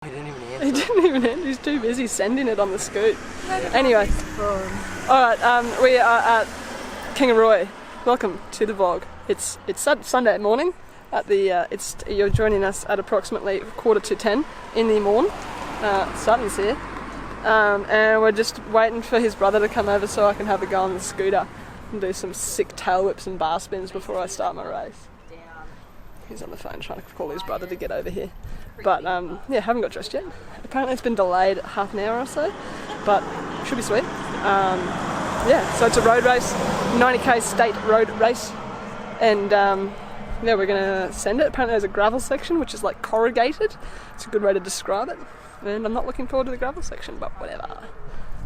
He didn't even answer. He didn't even answer. He's too busy sending it on the scoot. Anyway, alright, we are at Kingaroy. Welcome to the vlog. It's Sunday morning. At the you're joining us at approximately 9:45 in the morn. Sutton's here, and we're just waiting for his brother to come over so I can have a go on the scooter and do some sick tail whips and bar spins before I start my race. He's on the phone trying to call his brother to get over here. But yeah, haven't got dressed yet. Apparently it's been delayed half an hour or so, but should be sweet. Yeah, so it's a road race, 90k state road race, and yeah, we're gonna send it. Apparently there's a gravel section which is like corrugated. It's a good way to describe it, and I'm not looking forward to the gravel section, but whatever.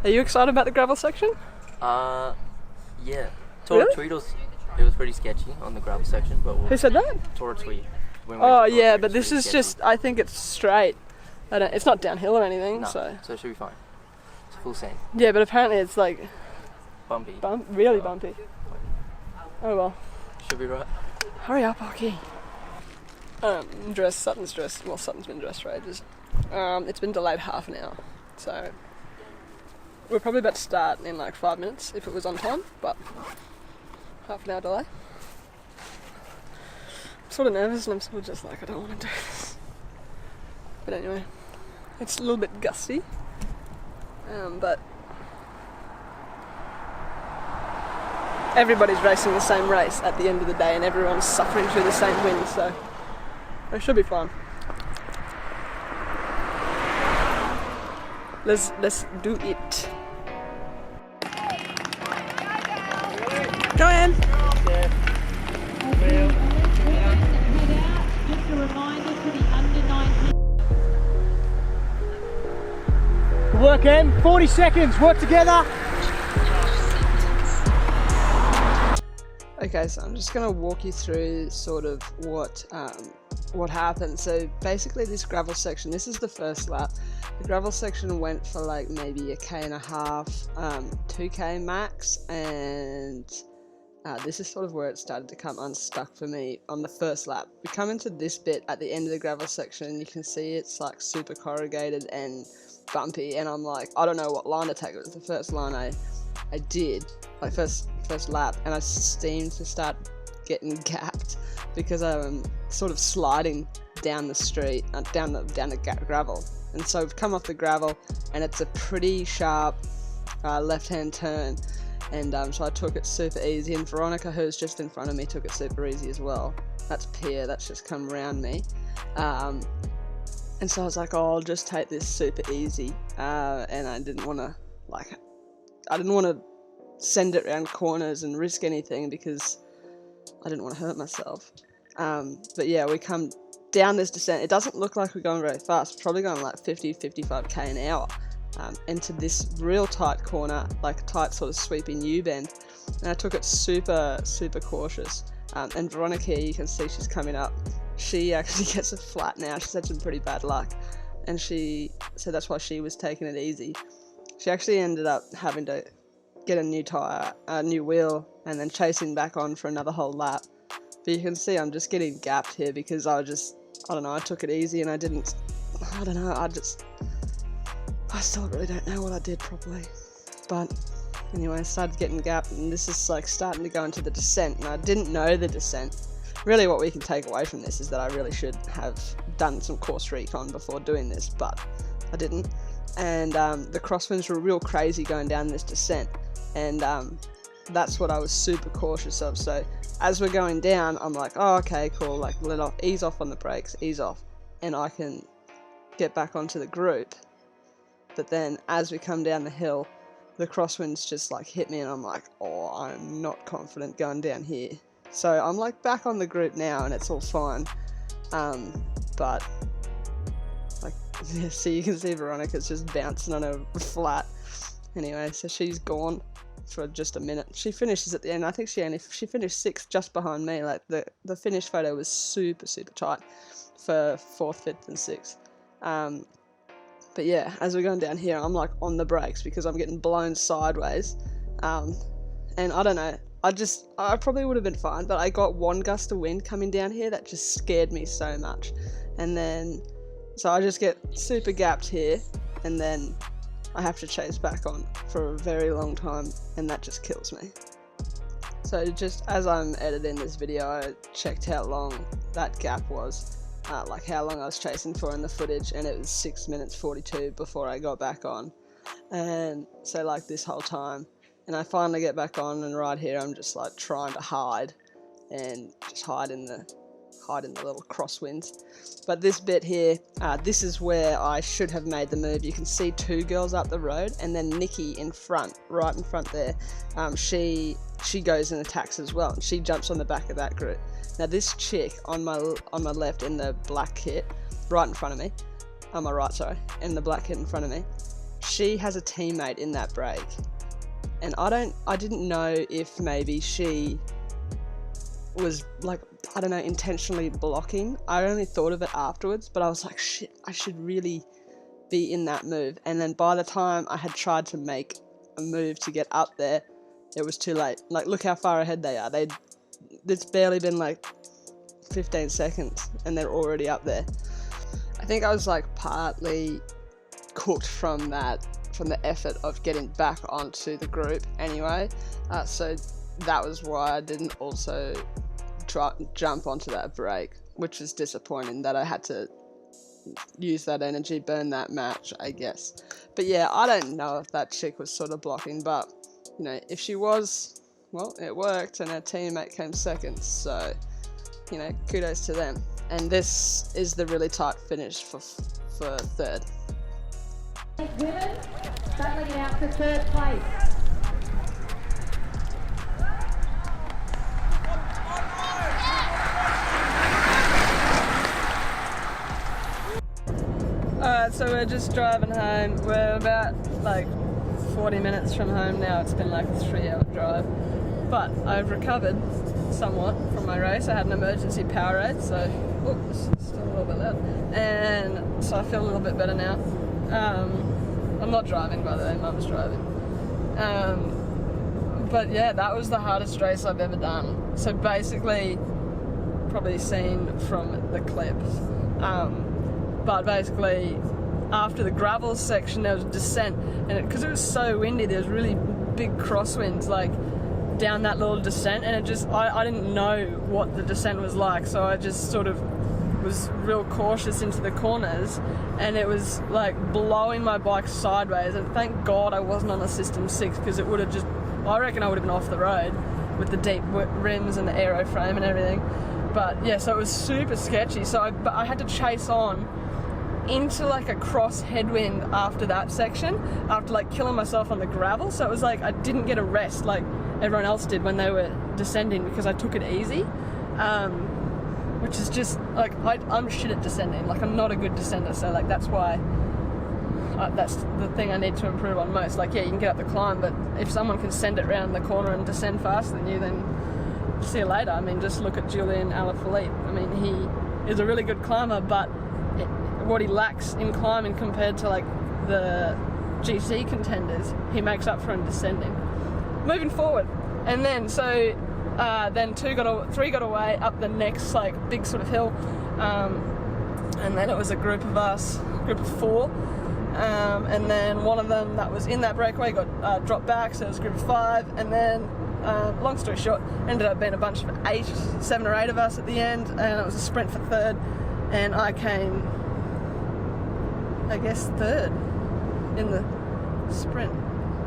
Are you excited about the gravel section? Yeah. Tora Tweedles, it was pretty sketchy on the gravel section, but Who said that? Tora Tweed. Oh yeah, but this is just, I think it's straight. It's not downhill or anything, no, so it should be fine. It's full sand. Yeah, but apparently it's like Bumpy. Really bumpy. Oh well. Should be right. Hurry up, Hockey. Sutton's dressed. Well, Sutton's been dressed for ages. It's been delayed half an hour, so we're probably about to start in like 5 minutes if it was on time, but half an hour delay. I'm sort of nervous and I'm sort of just like, I don't want to do this. But anyway, it's a little bit gusty, but everybody's racing the same race at the end of the day and everyone's suffering through the same wind, so it should be fun. Let's do it. Go in. Just a reminder to the under 19. Work in 40 seconds, work together. Okay, so I'm just going to walk you through sort of what happened. So basically this gravel section, this is the first lap. The gravel section went for like maybe a K and a half, 2K max, and this is sort of where it started to come unstuck for me on the first lap. We come into this bit at the end of the gravel section and you can see it's like super corrugated and bumpy, and I'm like, I don't know what line to take. It was the first line I did, like first lap, and I seemed to start getting gapped because I'm sort of sliding down the street, down the gravel. And so we've come off the gravel and it's a pretty sharp left-hand turn, and so I took it super easy, and Veronica, who's just in front of me, took it super easy as well. That's Pia, that's just come around me. And so I was like, oh, I'll just take this super easy, and I didn't want to send it around corners and risk anything because I didn't want to hurt myself. But yeah, we come down this descent. It doesn't look like we're going very fast. We're probably going like 50-55k an hour into this real tight corner, like a tight sort of sweeping U-bend. And I took it super cautious. And Veronica, you can see she's coming up. She actually gets a flat now. She's had some pretty bad luck, and so that's why she was taking it easy. She actually ended up having to get a new tyre, a new wheel, and then chasing back on for another whole lap. But you can see I'm just getting gapped here because I don't know, I took it easy and I still really don't know what I did properly. But anyway, I started getting gapped, and this is like starting to go into the descent, and I didn't know the descent. Really what we can take away from this is that I really should have done some course recon before doing this, but I didn't. And the crosswinds were real crazy going down this descent, and that's what I was super cautious of. So as we're going down, I'm like, oh, okay, cool, like ease off on the brakes, ease off, and I can get back onto the group. But then as we come down the hill, the crosswinds just like hit me, and I'm like, oh, I'm not confident going down here. So I'm like back on the group now, and it's all fine. But like, yeah, so you can see Veronica's just bouncing on a flat. Anyway, so she's gone for just a minute. She finishes at the end. I think she finished sixth, just behind me. Like the finish photo was super tight for 4th, 5th, and 6th. But yeah, as we're going down here, I'm like on the brakes because I'm getting blown sideways. And I don't know, I probably would have been fine, but I got one gust of wind coming down here that just scared me so much. And then So I just get super gapped here, and then I have to chase back on for a very long time, and that just kills me. So just as I'm editing this video, I checked how long that gap was, like how long I was chasing for in the footage, and it was 6 minutes 42 before I got back on. And so like this whole time, and I finally get back on, and right here I'm just like trying to hide, and just hide in the little crosswinds. But this bit here, this is where I should have made the move. You can see two girls up the road, and then Nikki in front, right in front there. She goes and attacks as well, and she jumps on the back of that group. Now this chick on my left in the black kit, right in front of me, on my right, sorry, in the black kit in front of me, she has a teammate in that break, and I didn't know if maybe she was like, I don't know, intentionally blocking. I only thought of it afterwards, but I was like, shit, I should really be in that move. And then by the time I had tried to make a move to get up there, it was too late. Like, look how far ahead they are. It's barely been like 15 seconds and they're already up there. I think I was like partly cooked from the effort of getting back onto the group anyway. So that was why I didn't also jump onto that break, which was disappointing that I had to use that energy, burn that match, I guess. But yeah, I don't know if that chick was sort of blocking, but you know, if she was, well, it worked, and her teammate came second, so you know, kudos to them. And this is the really tight finish for third. Women battling it out for third place. Alright, so we're just driving home. We're about like 40 minutes from home now. It's been like a 3-hour drive. But I've recovered somewhat from my race. I had an emergency Powerade, so oops, still a little bit loud. And so I feel a little bit better now. I'm not driving, by the way, Mum's driving. But yeah, that was the hardest race I've ever done. So basically, probably seen from the clips. But basically, after the gravel section, there was a descent, and because it was so windy, there was really big crosswinds, like down that little descent, and it just, I didn't know what the descent was like, so I just sort of was real cautious into the corners, and it was like blowing my bike sideways, and thank God I wasn't on a System 6, because it would have just, I reckon I would have been off the road with the deep rims and the aero frame and everything. But yeah, so it was super sketchy, so I had to chase on into like a cross headwind after that section, after like killing myself on the gravel. So it was like I didn't get a rest like everyone else did when they were descending, because I took it easy, which is just like, I'm shit at descending. Like, I'm not a good descender, so like that's why that's the thing I need to improve on most. Like, yeah, you can get up the climb, but if someone can send it around the corner and descend faster than you, then see you later. I mean, just look at Julian Alaphilippe. I mean, he is a really good climber, but what he lacks in climbing compared to like the GC contenders, he makes up for in descending. Moving forward, and then so then 3 got away up the next like big sort of hill, and then it was a group of 4, and then one of them that was in that breakaway got dropped back, so it was a group of 5, and then long story short, ended up being a bunch of 7 or 8 of us at the end, and it was a sprint for third, and I came, I guess, third in the sprint.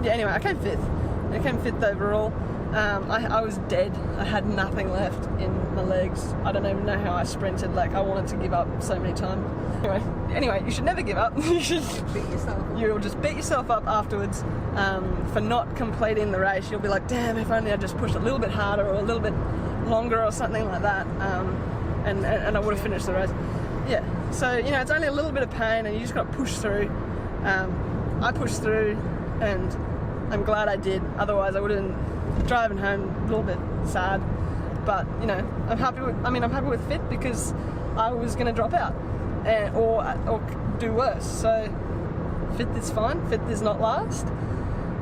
Yeah, anyway, I came 5th. I came 5th overall. I was dead. I had nothing left in my legs. I don't even know how I sprinted. Like, I wanted to give up so many times. Anyway, you should never give up. You'll just beat yourself up afterwards for not completing the race. You'll be like, damn, if only I just pushed a little bit harder or a little bit longer or something like that, and I would have finished the race. Yeah, so, you know, it's only a little bit of pain and you just got to push through. I pushed through, and I'm glad I did. Otherwise, I would have been driving home a little bit sad. But, you know, I'm happy with 5th, because I was going to drop out or do worse. So 5th is fine. 5th is not last,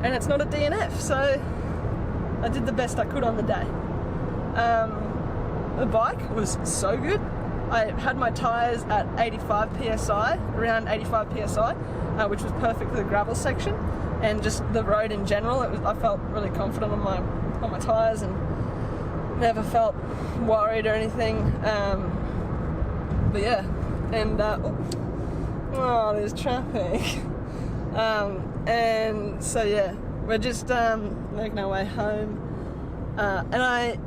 and it's not a DNF. So I did the best I could on the day. The bike was so good. I had my tyres at 85 psi, around 85 psi, which was perfect for the gravel section, and just the road in general. I felt really confident on my tyres and never felt worried or anything. But yeah, and oh, there's traffic. And so yeah, we're just making our way home. And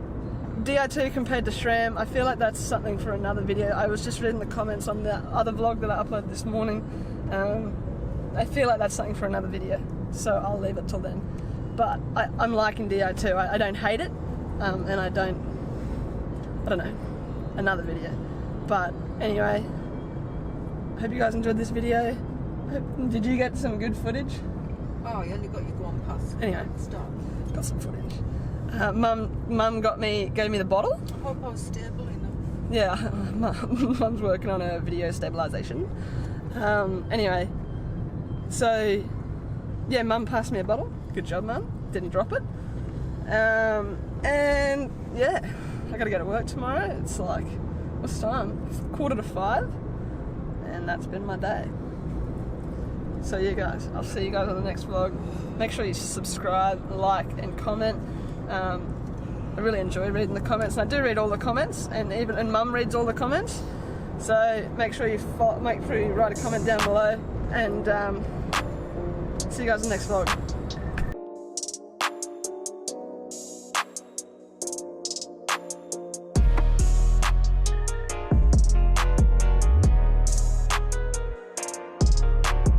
Di2 compared to SRAM, I feel like that's something for another video. I was just reading the comments on the other vlog that I uploaded this morning. I feel like that's something for another video, so I'll leave it till then. But I'm liking Di2. I don't hate it, and I don't know, another video. But anyway, hope you guys enjoyed this video. Did you get some good footage? Oh, you only got your one pass. Anyway, Stop. got some footage. Mum gave me the bottle. I hope I was stable enough. Yeah, Mum's working on a video stabilisation. Anyway, so yeah, Mum passed me a bottle. Good job, Mum. Didn't drop it. And yeah, I gotta go to work tomorrow. It's like, what's the time? 4:45, and that's been my day. So yeah, guys, I'll see you guys on the next vlog. Make sure you subscribe, like, and comment. I really enjoy reading the comments, and I do read all the comments, and Mum reads all the comments. So make sure you write a comment down below, and see you guys in the next vlog.